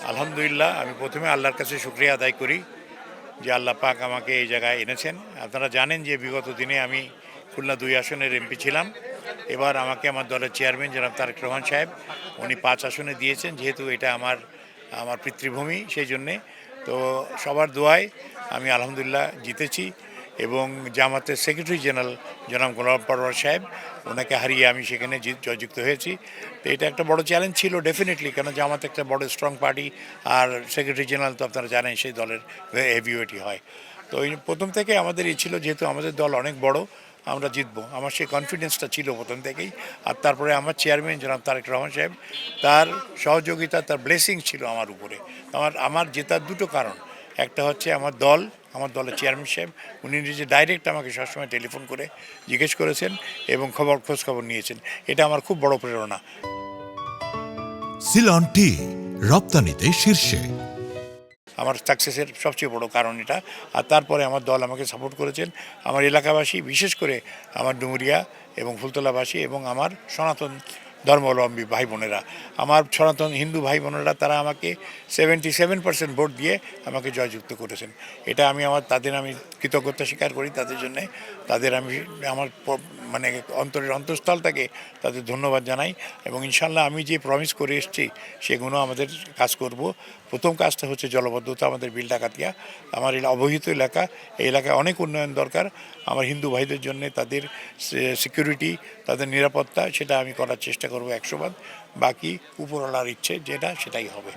আলহামদুলিল্লাহ, আমি প্রথমে আল্লাহর কাছে শুকরিয়া আদায় করি যে আল্লাহ পাক আমাকে এই জায়গায় এনেছেন। আপনারা জানেন যে বিগত দিনে আমি খুলনা ২ আসনের এমপি ছিলাম। এবার আমাকে আমার দলের চেয়ারম্যান জনাব তারেক রহমান সাহেব উনি ৫ আসনে দিয়েছেন, যেহেতু এটা আমার আমার পিতৃভূমি সেই জন্যে। তো সবার দোয়ায় আমি আলহামদুলিল্লাহ জিতেছি এবং জামাতের সেক্রেটারি জেনারেল জনাব গোলাম পরোয়ার সাহেব ওনাকে হারিয়ে আমি সেখানে জয়যুক্ত হয়েছি। তো এটা একটা বড় চ্যালেঞ্জ ছিল ডেফিনেটলি, কেন জামাত একটা বড় স্ট্রং পার্টি, আর সেক্রেটারি জেনারেল তো আপনারা জানেন সেই দলের হেভিওয়েটই হয়। তো এই প্রথম থেকে আমাদের এই ছিল, যেহেতু আমাদের দল অনেক বড়, আমরা জিতবো, আমার সেই কনফিডেন্সটা ছিল প্রথম থেকেই। আর তারপরে আমার চেয়ারম্যান জনাব তারেক রহমান সাহেব, তার সহযোগিতা, তার ব্লেসিং ছিল আমার উপরে। আমার জেতার দুটো কারণ, একটা হচ্ছে আমার দলের চেয়ারম্যান সাহেব উনি নিজে ডাইরেক্ট আমাকে সবসময় টেলিফোন করে জিজ্ঞেস করেছেন এবং খোঁজ খবর নিয়েছেন। এটা আমার খুব বড় প্রেরণা। সিলন টি রপ্তানিতে শীর্ষে, আমার সাকসেসের সবচেয়ে বড় কারণ এটা। আর তারপরে আমার দল আমাকে সাপোর্ট করেছেন, আমার এলাকাবাসী, বিশেষ করে আমার ডুমুরিয়া এবং ফুলতলাবাসী এবং আমার সনাতন ধর্মাবলম্বী ভাই বোনেরা, আমার সনাতন হিন্দু ভাই বোনেরা, তারা আমাকে 77% ভোট দিয়ে আমাকে জয়যুক্ত করেছেন। এটা তাদের আমি কৃতজ্ঞতা স্বীকার করি তাদের জন্যে। তাদের আমি আমার মানে অন্তরের অন্তঃস্থল থেকে তাদের ধন্যবাদ জানাই এবং ইনশাল্লাহ আমি যে প্রমিস করে এসেছি সেগুলো আমাদের কাজ করব। প্রথম কাজটা হচ্ছে জলবদ্ধতা, আমাদের বিল ডাকাতিয়া, আমার অবহিত এলাকা, এই এলাকায় অনেক উন্নয়ন দরকার। আমার হিন্দু ভাইদের জন্য তাদের সিকিউরিটি, তাদের নিরাপত্তা, সেটা আমি করার চেষ্টা করব 100 বার। বাকি উপরওয়ালার ইচ্ছে যেটা, সেটাই হবে।